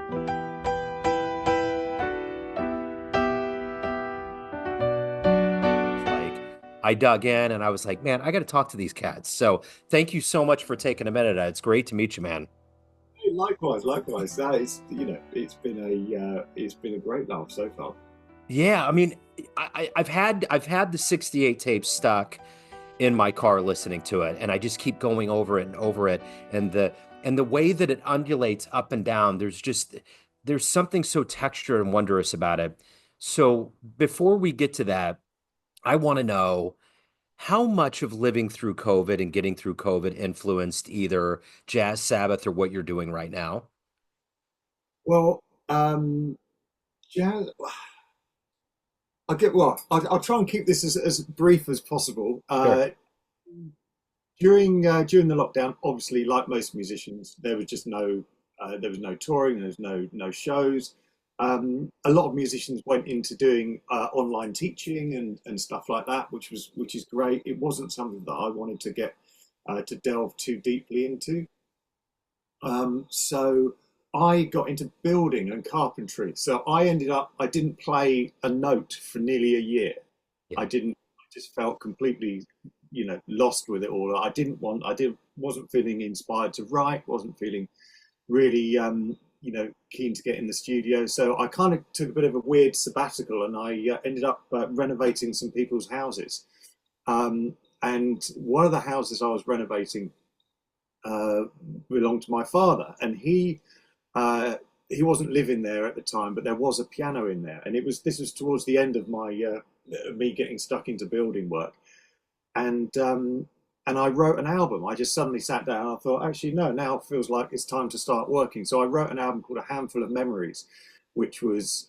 Like, I dug in and I was like, man, I got to talk to these cats. So thank you so much for taking a minute. It's great to meet you, man. Hey, likewise, likewise. That is, it's been a great laugh so far. Yeah, I mean, I've had the 68 tapes stuck in my car listening to it, and I just keep going over it and over it, and the way that it undulates up and down, there's something so textured and wondrous about it. So before we get to that, I want to know how much of living through COVID and getting through COVID influenced either Jazz Sabbath or what you're doing right now. Well, jazz. I'll try and keep this as brief as possible. Sure. During the lockdown, obviously, like most musicians, there was no touring, there was no shows. A lot of musicians went into doing online teaching and stuff like that, which is great. It wasn't something that I wanted to get to delve too deeply into. So I got into building and carpentry. So I didn't play a note for nearly a year. Yeah. I just felt completely, lost with it all. Wasn't feeling inspired to write, wasn't feeling really, keen to get in the studio. So I kind of took a bit of a weird sabbatical and I ended up renovating some people's houses. And one of the houses I was renovating uh, belonged to my father, and he wasn't living there at the time, but there was a piano in there, and this was towards the end of my me getting stuck into building work, and I wrote an album. I just suddenly sat down and I thought, actually, no, now it feels like it's time to start working. So I wrote an album called A Handful of Memories, which was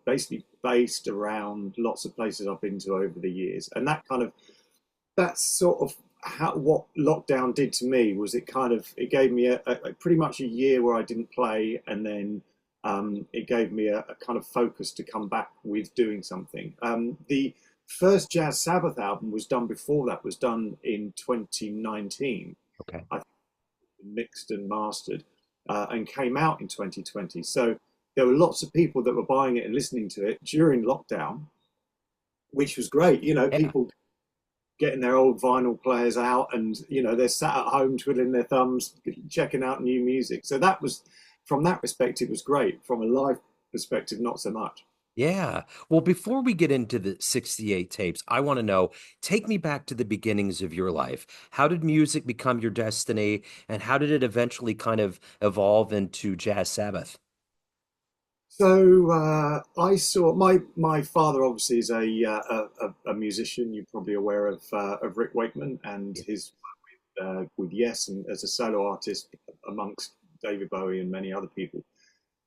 basically based around lots of places I've been to over the years, and that's sort of what lockdown did to me. Was it gave me a pretty much a year where I didn't play, and then it gave me a kind of focus to come back with doing something. The first Jazz Sabbath album was done before that, was done in 2019. Okay. I think mixed and mastered, and came out in 2020. So there were lots of people that were buying it and listening to it during lockdown, which was great. Yeah. People getting their old vinyl players out, and they're sat at home twiddling their thumbs checking out new music. So that was, from that perspective, was great. From a live perspective, not so much. Yeah. Well, before we get into the 68 tapes, I want to know, take me back to the beginnings of your life. How did music become your destiny, and how did it eventually kind of evolve into Jazz Sabbath? So I saw my father obviously is a musician. You're probably aware of Rick Wakeman and Yeah. his with Yes, and as a solo artist amongst David Bowie and many other people.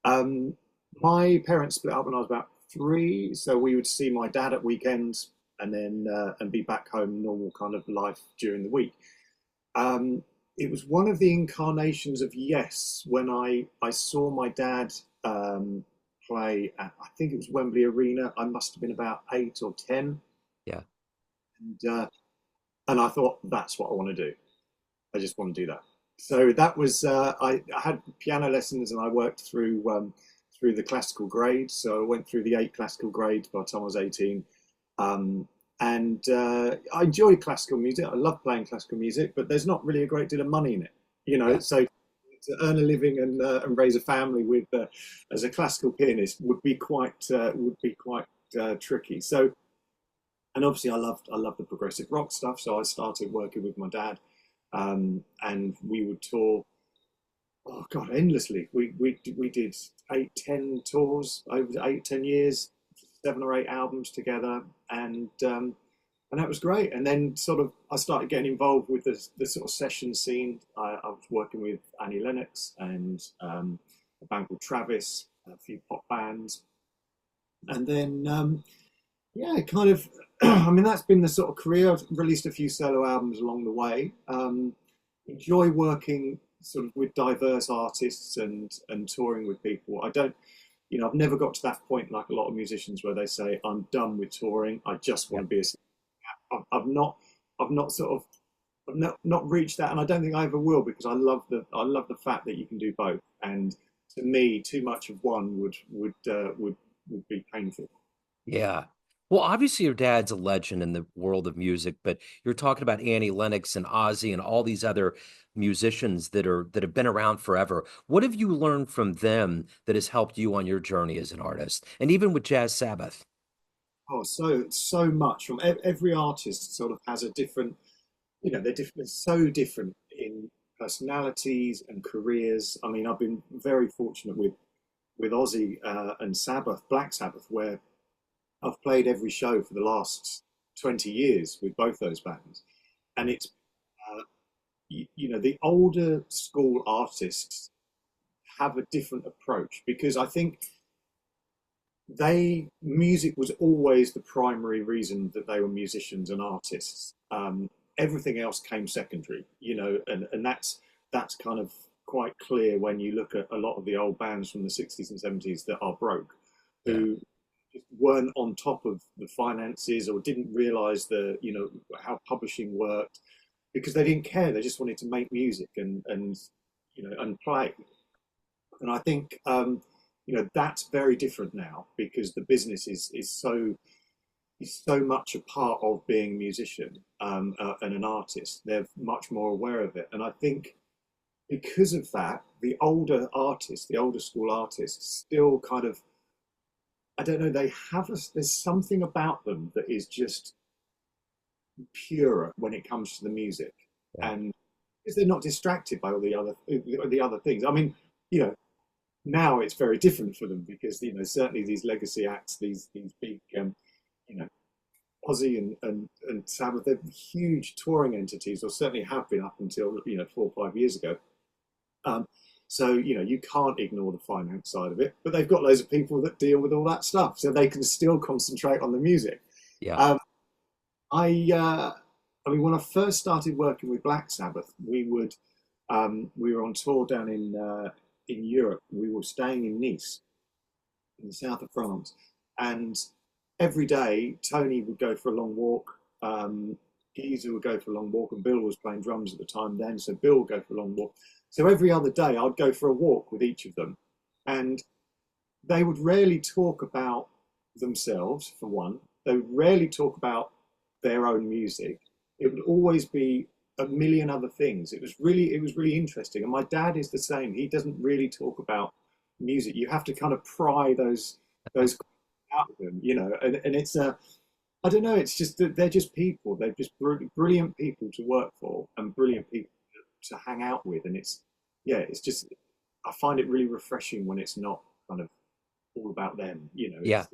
Um, my parents split up when I was about three, so we would see my dad at weekends and then and be back home normal kind of life during the week. Um, it was one of the incarnations of Yes when I saw my dad play at, I think it was Wembley Arena. I must have been about 8 or 10, Yeah. and I thought that's what I want to do. I just want to do that. So that was I had piano lessons and I worked through the classical grades. So I went through the 8 classical grades by the time I was 18. Um, and I enjoy classical music. I love playing classical music, but there's not really a great deal of money in it, Yeah. So to earn a living and raise a family with as a classical pianist would be quite tricky. So, and obviously I loved the progressive rock stuff. So I started working with my dad, and we would tour. Oh God, endlessly. We did 8, 10 tours over 8, 10 years, 7 or 8 albums together, and that was great. And then sort of I started getting involved with the sort of session scene. I was working with Annie Lennox and a band called Travis, a few pop bands, and then yeah, kind of. I mean, that's been the sort of career. I've released a few solo albums along the way. Enjoy working sort of with diverse artists and touring with people. I don't, I've never got to that point like a lot of musicians where they say, I'm done with touring. I just Yeah. want to be a I've not sort of not reached that, and I don't think I ever will, because I love the fact that you can do both. And to me, too much of one would be painful. Yeah. Well, obviously your dad's a legend in the world of music, but you're talking about Annie Lennox and Ozzy and all these other musicians that have been around forever. What have you learned from them that has helped you on your journey as an artist? And even with Jazz Sabbath. Oh, so much from every artist sort of has a different, they're different, they're so different in personalities and careers. I mean, I've been very fortunate with Ozzy and Sabbath, Black Sabbath, where I've played every show for the last 20 years with both those bands. And it's, the older school artists have a different approach because I think music was always the primary reason that they were musicians and artists. Everything else came secondary, and that's kind of quite clear when you look at a lot of the old bands from the 60s and 70s that are broke, Yeah. who weren't on top of the finances or didn't realize how publishing worked because they didn't care. They just wanted to make music and play. And I think that's very different now because the business is so much a part of being a musician and an artist. They're much more aware of it, and I think because of that, the older artists, the older school artists, still kind of, I don't know, there's something about them that is just purer when it comes to the music, Yeah. and because they're not distracted by all the other things. I mean, now it's very different for them because certainly these legacy acts, these big you know Ozzy and Sabbath, they're huge touring entities, or certainly have been up until 4 or 5 years ago. So you can't ignore the finance side of it, but they've got loads of people that deal with all that stuff, so they can still concentrate on the music. Yeah. Um, I mean, when I first started working with Black Sabbath, we were on tour down in Europe. We were staying in Nice, in the south of France, and every day Tony would go for a long walk. Geezer would go for a long walk, and Bill was playing drums at the time then, so Bill would go for a long walk. So every other day I'd go for a walk with each of them, and they would rarely talk about themselves, for one. They would rarely talk about their own music. It would always be a million other things. It was really interesting. And my dad is the same. He doesn't really talk about music. You have to kind of pry those out of them, and it's I don't know. It's just that they're just people. They're just brilliant people to work for and brilliant people to hang out with. And it's just, I find it really refreshing when it's not kind of all about them. Yeah.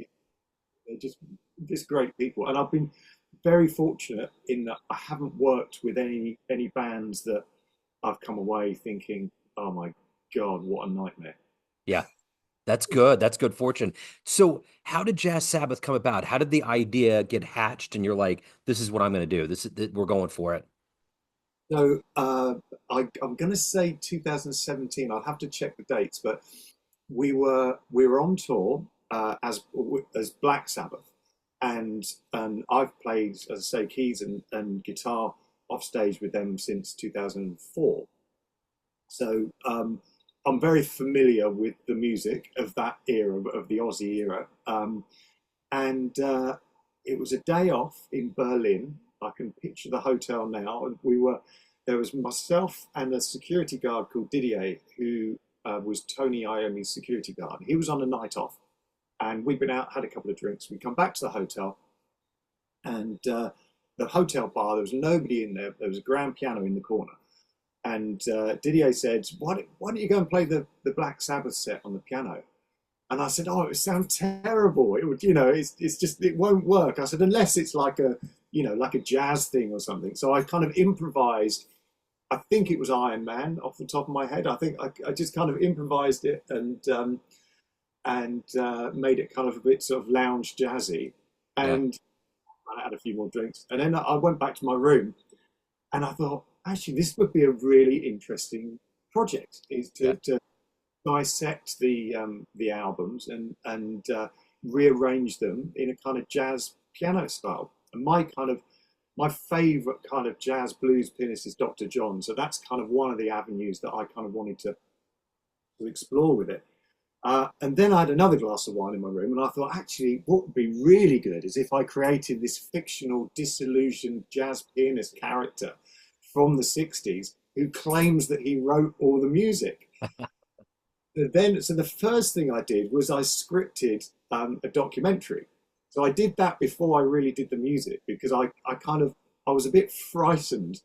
They're just great people. And I've been very fortunate in that I haven't worked with any bands that I've come away thinking, oh my God, what a nightmare. Yeah. That's good. That's good fortune. So, how did Jazz Sabbath come about? How did the idea get hatched? And you're like, this is what I'm going to do. We're going for it. So I'm going to say 2017. I'll have to check the dates, but we were on tour as Black Sabbath, and I've played, as I say, keys and guitar off stage with them since 2004. So I'm very familiar with the music of that era, of the Aussie era, and it was a day off in Berlin. I can picture the hotel now. And there was myself and a security guard called Didier, who was Tony Iommi's security guard. He was on a night off, and we'd been out, had a couple of drinks. We come back to the hotel, and the hotel bar, there was nobody in there. There was a grand piano in the corner. And Didier said, why don't you go and play the Black Sabbath set on the piano? And I said, oh, it would sound terrible. It would, it's just, it won't work. I said, unless it's like a jazz thing or something. So I kind of improvised. I think it was Iron Man off the top of my head. I think I just kind of improvised it and made it kind of a bit sort of lounge jazzy. Yeah. And I had a few more drinks. And then I went back to my room and I thought, actually, this would be a really interesting project, is to dissect the albums and rearrange them in a kind of jazz piano style. And my favourite kind of jazz blues pianist is Dr. John. So that's kind of one of the avenues that I kind of wanted to to explore with it. And then I had another glass of wine in my room, and I thought, actually, what would be really good is if I created this fictional, disillusioned jazz pianist character from the 60s who claims that he wrote all the music. So the first thing I did was I scripted a documentary. So I did that before I really did the music, because I was a bit frightened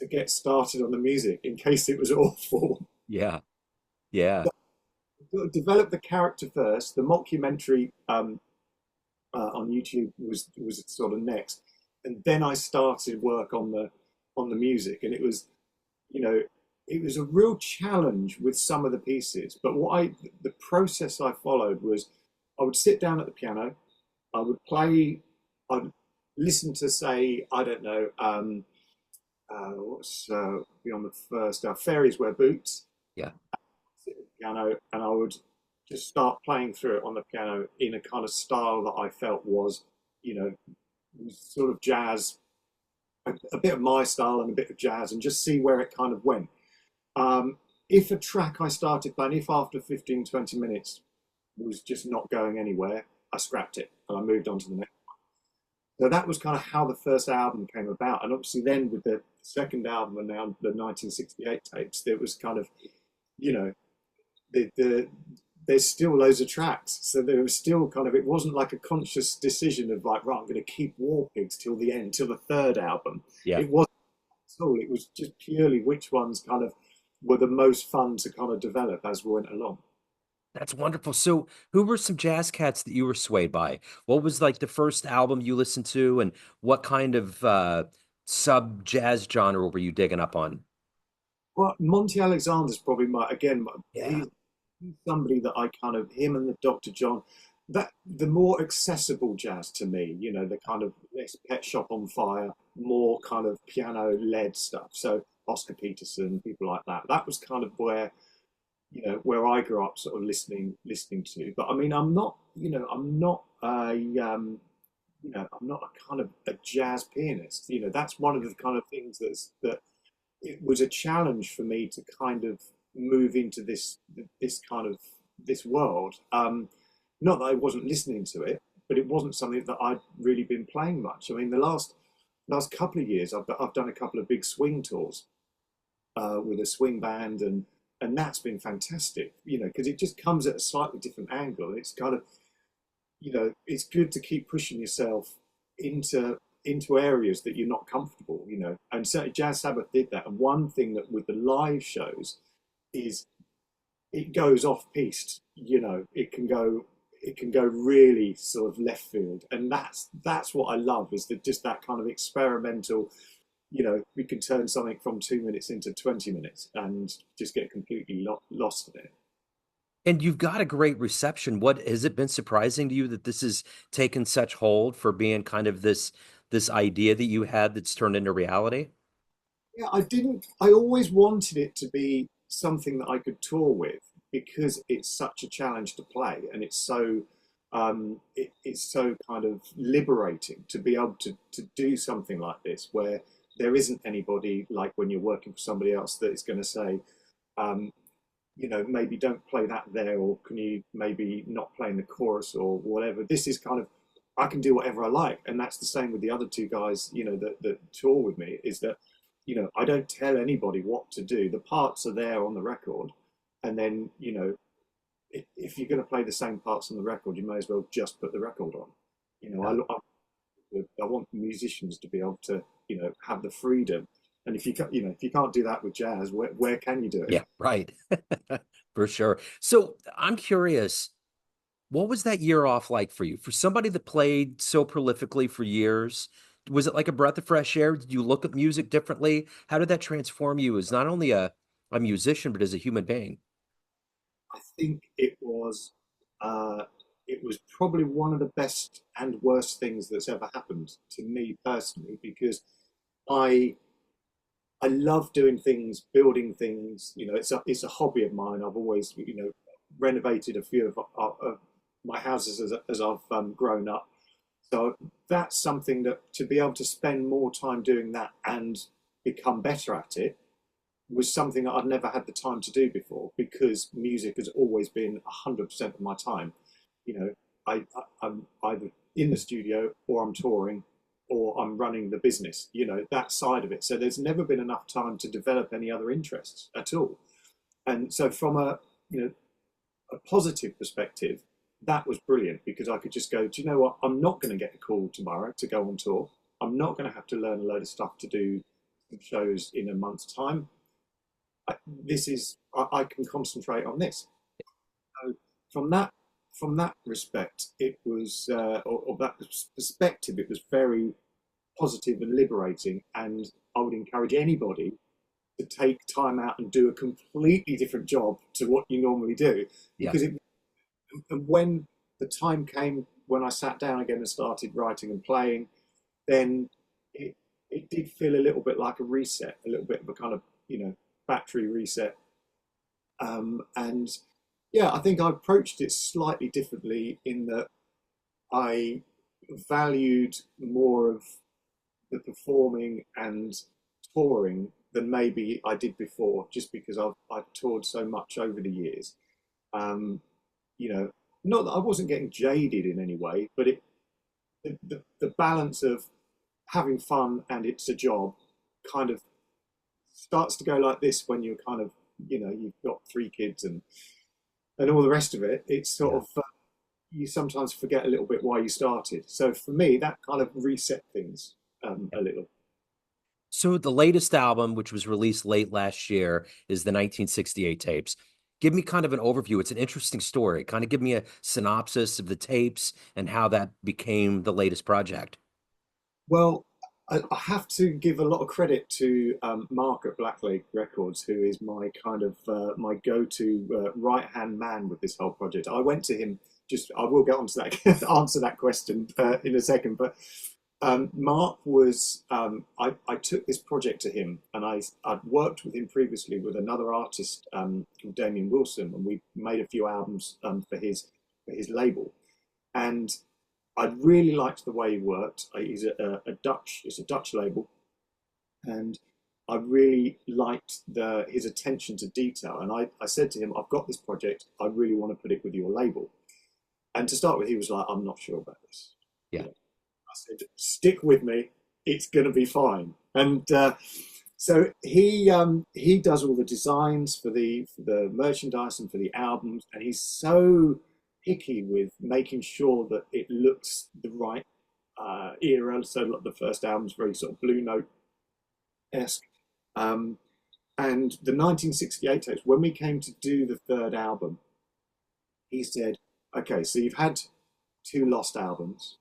to get started on the music in case it was awful. Yeah. Yeah. Develop the character first. The mockumentary on YouTube was sort of next, and then I started work on the music, and it was, you know, it was a real challenge with some of the pieces. But the process I followed was, I would sit down at the piano, I would play, I'd listen to, say, I don't know, what's beyond the first, Fairies Wear Boots. Yeah. Sit at the piano, and I would just start playing through it on the piano in a kind of style that I felt was, you know, sort of jazz, a bit of my style and a bit of jazz, and just see where it kind of went. If a track I started playing, if after 15, 20 minutes was just not going anywhere, I scrapped it and I moved on to the next. So that was kind of how the first album came about. And obviously then with the second album and now the 1968 tapes, there was kind of, you know, there's still loads of tracks. So there was still kind of, it wasn't like a conscious decision of like, right, I'm going to keep War Pigs till the end, till the third album. Yeah. It wasn't at all. It was just purely which ones kind of were the most fun to kind of develop as we went along. That's wonderful. So, who were some jazz cats that you were swayed by? What was like the first album you listened to, and what kind of sub jazz genre were you digging up on? Well, Monty Alexander's probably Yeah. he's somebody that I kind of, him and the Dr. John, that the more accessible jazz to me, you know, the kind of less Pet Shop on Fire, more kind of piano led stuff. So Oscar Peterson, people like that. That was kind of where, you know, where I grew up sort of listening to. But I mean, I'm not I'm not a kind of a jazz pianist. You know, that's one of the kind of things that it was a challenge for me to kind of move into this kind of this world. Not that I wasn't listening to it, but it wasn't something that I'd really been playing much. I mean, the last couple of years, I've done a couple of big swing tours with a swing band, and that's been fantastic. You know, because it just comes at a slightly different angle. It's kind of, you know, it's good to keep pushing yourself into areas that you're not comfortable, you know. And certainly Jazz Sabbath did that. And one thing that with the live shows is it goes off piste, you know. It can go really sort of left field, and that's what I love, is that just that kind of experimental, you know, we can turn something from 2 minutes into 20 minutes and just get completely lost in it. And you've got a great reception. What has it been surprising to you that this has taken such hold for being kind of this idea that you had that's turned into reality? Yeah, I always wanted it to be something that I could tour with, because it's such a challenge to play, and it's so kind of liberating to be able to do something like this, where there isn't anybody, like when you're working for somebody else, that is going to say, um, you know, maybe don't play that there, or can you maybe not play in the chorus or whatever. This is kind of, I can do whatever I like. And that's the same with the other two guys, you know, that tour with me, is that, you know, I don't tell anybody what to do. The parts are there on the record. And then, you know, if you're going to play the same parts on the record, you may as well just put the record on. You know, Yeah. I want musicians to be able to, you know, have the freedom. And if you can't do that with jazz, where can you do it? Yeah, right. For sure. So I'm curious, what was that year off like for you? For somebody that played so prolifically for years, was it like a breath of fresh air? Did you look at music differently? How did that transform you as not only a musician, but as a human being? I think it was probably one of the best and worst things that's ever happened to me personally, because I I love doing things, building things. You know, it's a hobby of mine. I've always, you know, renovated a few of my houses as I've grown up. So that's something that, to be able to spend more time doing that and become better at it, was something that I'd never had the time to do before because music has always been 100% of my time. You know, I'm either in the studio or I'm touring or I'm running the business, you know, that side of it. So there's never been enough time to develop any other interests at all. And so from a, you know, a positive perspective, that was brilliant because I could just go, do you know what? I'm not going to get a call tomorrow to go on tour. I'm not going to have to learn a load of stuff to do some shows in a month's time. I can concentrate on this. So from that respect, it was or that perspective, it was very positive and liberating. And I would encourage anybody to take time out and do a completely different job to what you normally do, Yeah. because and when the time came when I sat down again and started writing and playing, then it did feel a little bit like a reset, a little bit of a kind of, you know, battery reset. And yeah, I think I approached it slightly differently in that I valued more of the performing and touring than maybe I did before, just because I've toured so much over the years. You know, not that I wasn't getting jaded in any way, but the balance of having fun and it's a job kind of starts to go like this when you're kind of, you know, you've got three kids and all the rest of it. It's sort of you sometimes forget a little bit why you started. So for me, that kind of reset things a little. So the latest album, which was released late last year, is the 1968 tapes. Give me kind of an overview. It's an interesting story. Kind of give me a synopsis of the tapes and how that became the latest project. Well, I have to give a lot of credit to Mark at Black Lake Records, who is my kind of my go-to right-hand man with this whole project. I went to him. Just I will get onto that answer that question in a second, but Mark was I took this project to him, and I'd worked with him previously with another artist called Damien Wilson, and we made a few albums for his label, and I really liked the way he worked. He's it's a Dutch label, and I really liked his attention to detail. And I said to him, I've got this project. I really want to put it with your label. And to start with, he was like, I'm not sure about this. Yeah. You know, I said, stick with me. It's going to be fine. And so he does all the designs for the merchandise and for the albums, and he's so picky with making sure that it looks the right era. So like the first album's very sort of Blue Note-esque. And the 1968 tapes, when we came to do the third album, he said, okay, so you've had two lost albums.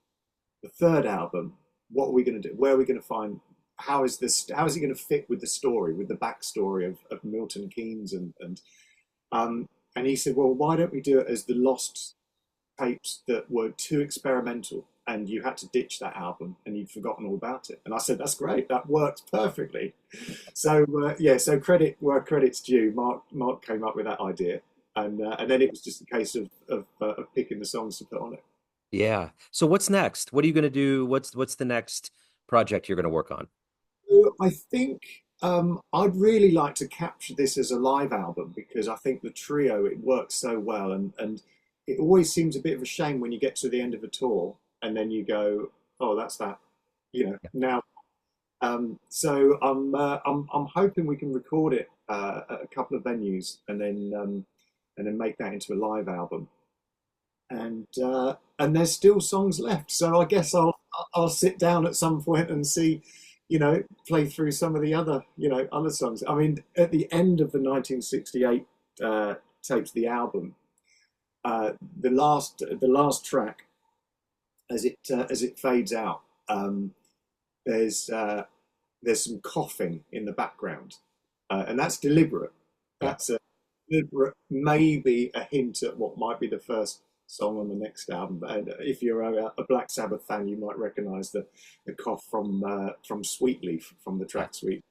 The third album, what are we going to do? Where are we going to find, how is it going to fit with the story, with the backstory of Milton Keynes and he said, well, why don't we do it as the lost tapes that were too experimental and you had to ditch that album and you'd forgotten all about it? And I said, that's great. That works perfectly. So, so credit where credit's due. Mark came up with that idea. And then it was just a case of picking the songs to put on it. Yeah. So what's next? What are you going to do? What's the next project you're going to work on? So I think I'd really like to capture this as a live album because I think the trio, it works so well, and it always seems a bit of a shame when you get to the end of a tour and then you go, oh, that's that, you know. Now, so I'm hoping we can record it at a couple of venues and then make that into a live album. And there's still songs left, so I guess I'll sit down at some point and see, you know, play through some of the other songs. I mean, at the end of the 1968 tapes, the album, the last track, as it fades out, there's some coughing in the background, and that's deliberate. That's a deliberate, maybe a hint at what might be the first song on the next album. And if you're a Black Sabbath fan, you might recognise the cough from Sweetleaf, from the track Sweet.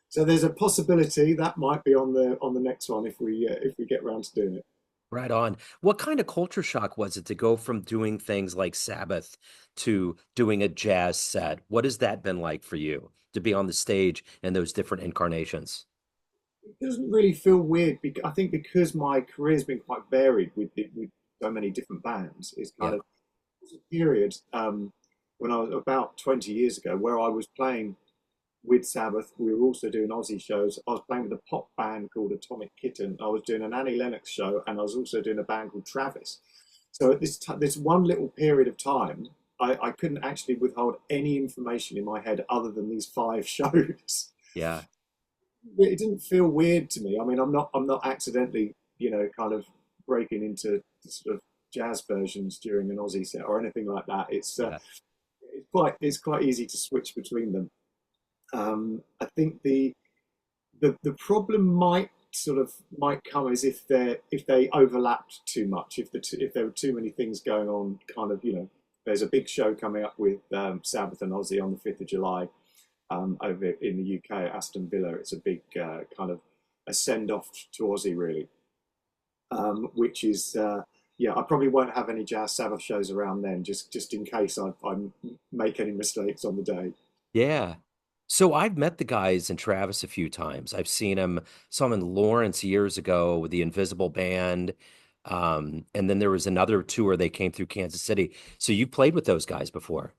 So there's a possibility that might be on the next one if we get around to doing it. Right on. What kind of culture shock was it to go from doing things like Sabbath to doing a jazz set? What has that been like for you to be on the stage in those different incarnations? It doesn't really feel weird. I think because my career's been quite varied with so many different bands, it's kind Yeah. of there's a period when I was about 20 years ago where I was playing with Sabbath. We were also doing Aussie shows. I was playing with a pop band called Atomic Kitten. I was doing an Annie Lennox show, and I was also doing a band called Travis. So at this one little period of time, I couldn't actually withhold any information in my head other than these five shows. Yeah. It didn't feel weird to me. I mean, I'm not accidentally, kind of breaking into sort of jazz versions during an Aussie set or anything like that. Yeah. It's quite easy to switch between them. I think the problem might come as if they overlapped too much, if there were too many things going on. Kind of, there's a big show coming up with Sabbath and Ozzy on the 5th of July over in the UK at Aston Villa. It's a big kind of a send off to Ozzy, really, which is. Yeah, I probably won't have any Jazz Sabbath shows around then, just in case I make any mistakes on the day. Yeah. So I've met the guys in Travis a few times. I've seen them, saw them in Lawrence years ago with the Invisible Band. And then there was another tour they came through Kansas City. So you played with those guys before.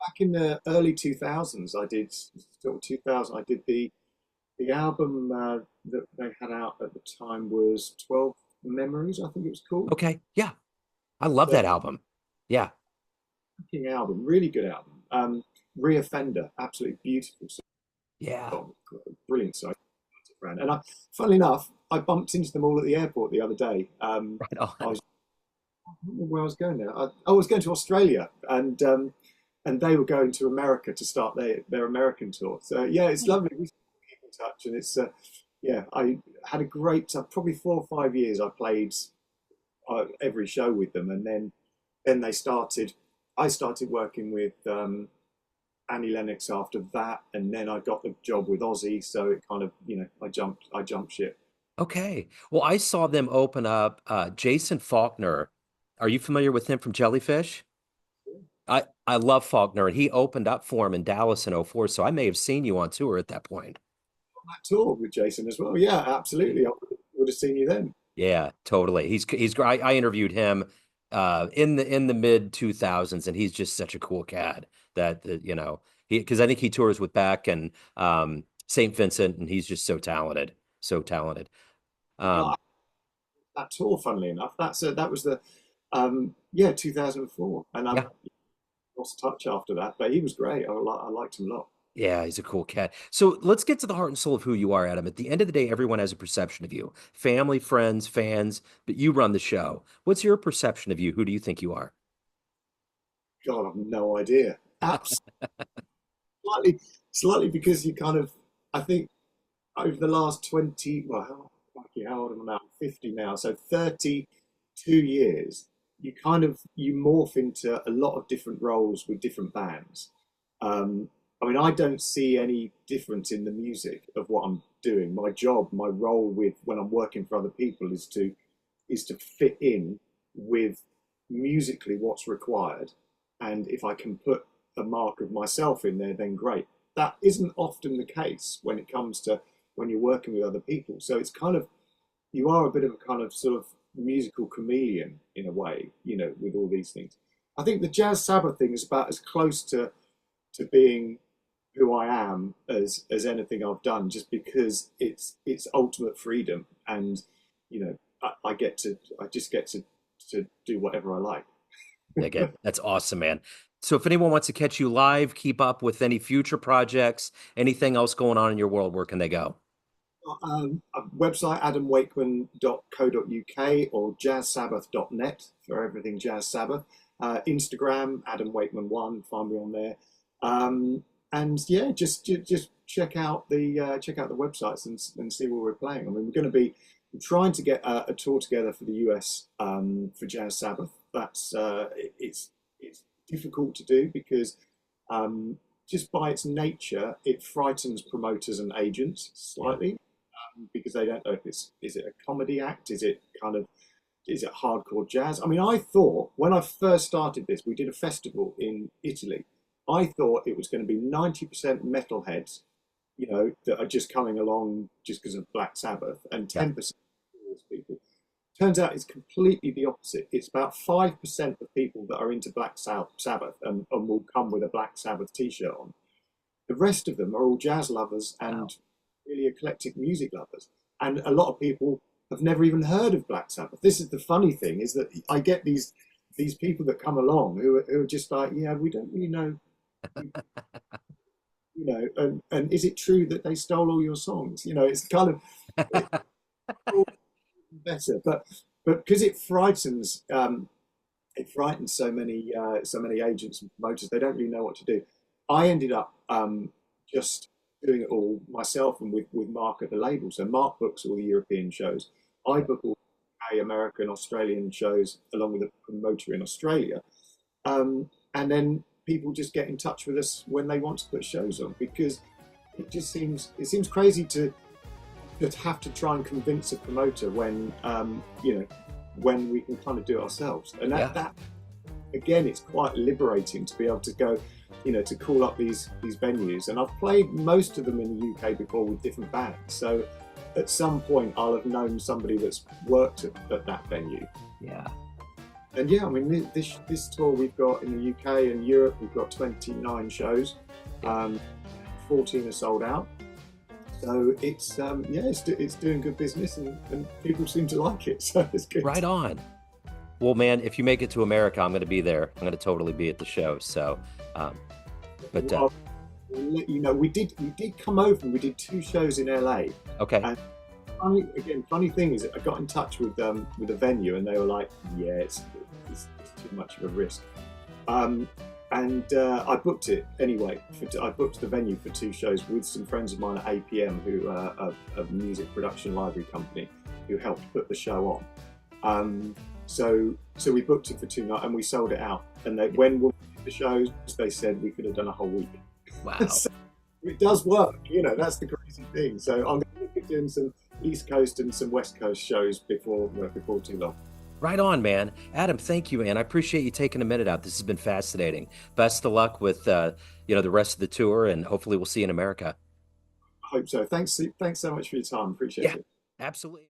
Back in the early 2000s, I did sort of 2000. I did the album that they had out at the time was 12 Memories, I think it was called. Okay. Yeah. I love So, that album. Yeah. cracking album, really good album. Reoffender, absolutely beautiful Yeah. song, brilliant song. And funnily enough, I bumped into them all at the airport the other day. Right I on. was I don't know where I was going there. I was going to Australia, and they were going to America to start their American tour. So yeah, it's lovely. We keep in touch, and it's yeah. I had a great probably 4 or 5 years. I played every show with them, and then they started. I started working with Annie Lennox after that, and then I got the job with Ozzy. So it kind of I jumped ship. Okay. Well, I saw them open up Jason Faulkner. Are you familiar with him from Jellyfish? I love Faulkner, and he opened up for him in Dallas in '04. So I may have seen you on tour at that point. That tour with Jason as well. Yeah, absolutely. I would have seen you then. Yeah, totally. He's great. I interviewed him in the mid 2000s, and he's just such a cool cat that he because I think he tours with Beck and St. Vincent, and he's just so talented, so talented. Well, Um, that tour, funnily enough, that was the yeah 2004, and I yeah, lost touch after that. But he was great. I liked him a lot. yeah, he's a cool cat. So let's get to the heart and soul of who you are, Adam. At the end of the day, everyone has a perception of you, family, friends, fans, but you run the show. What's your perception of you? Who do you think you are? God, I've no idea. Absolutely, slightly because you kind of I think over the last 20 well how old am I now? I'm 50 now, so 32 years. You morph into a lot of different roles with different bands. Um, I mean, I don't see any difference in the music of what I'm doing. My job, my role with when I'm working for other people is to fit in with musically what's required. And if I can put a mark of myself in there, then great. That isn't often the case when it comes to when you're working with other people. So it's kind of you are a bit of a kind of sort of musical chameleon in a way, with all these things. I think the Jazz Sabbath thing is about as close to being who I am as anything I've done, just because it's ultimate freedom, and I just get to do whatever I like. Again, that's awesome, man. So if anyone wants to catch you live, keep up with any future projects, anything else going on in your world, where can they go? Website adamwakeman.co.uk or jazzsabbath.net for everything Jazz Sabbath. Instagram Adam Wakeman one, find me on there. And yeah, just check out the websites and see where we're playing. I mean, we're going to be trying to get a tour together for the US for Jazz Sabbath. It's difficult to do because just by its nature, it frightens promoters and agents Yeah. slightly because they don't know if is it a comedy act, is it hardcore jazz. I mean, I thought when I first started this, we did a festival in Italy. I thought it was going to be 90% metalheads that are just coming along just because of Black Sabbath, and Yeah. 10% of those people. Turns out it's completely the opposite. It's about 5% of people that are into Black Sabbath and will come with a Black Sabbath t-shirt on. The rest of them are all jazz lovers Wow. and really eclectic music lovers. And a lot of people have never even heard of Black Sabbath. This is the funny thing, is that I get these people that come along who are just like, yeah, we don't really know, and is it true that they stole all your songs? It's kind of it's all better, but because it frightens so many agents and promoters, they don't really know what to do. I ended up just doing it all myself and with Mark at the label. So Mark books all the European shows. I book all the American, Australian shows along with a promoter in Australia. And then people just get in touch with us when they want to put shows on, because it seems crazy to have to try and convince a promoter when we can kind of do it ourselves. And Yeah. that again, it's quite liberating to be able to go, to call up these venues. And I've played most of them in the UK before with different bands. So at some point I'll have known somebody that's worked at that venue. Yeah. And yeah, I mean, this tour we've got in the UK and Europe, we've got 29 shows. 14 are sold out. So it's doing good business, and people seem to like it. So it's good. Right on. Well, man, if you make it to America, I'm going to be there. I'm going to totally be at the show. So, but I'll let you know. We did come over and we did 2 shows in LA. okay. And funny thing is, I got in touch with a venue, and they were like, "Yeah, it's too much of a risk." And I booked it anyway. I booked the venue for 2 shows with some friends of mine at APM, who are a music production library company, who helped put the show on. So we booked it for 2 nights and we sold it out. And when we did the shows, they said we could have done a whole week. Wow. So it does work, that's the crazy thing. So I'm going to look at doing some East Coast and some West Coast shows before too long. Right on, man. Adam, thank you, man. I appreciate you taking a minute out. This has been fascinating. Best of luck with the rest of the tour, and hopefully we'll see you in America. I hope so. Thanks so much for your time. Appreciate Yeah, it. absolutely.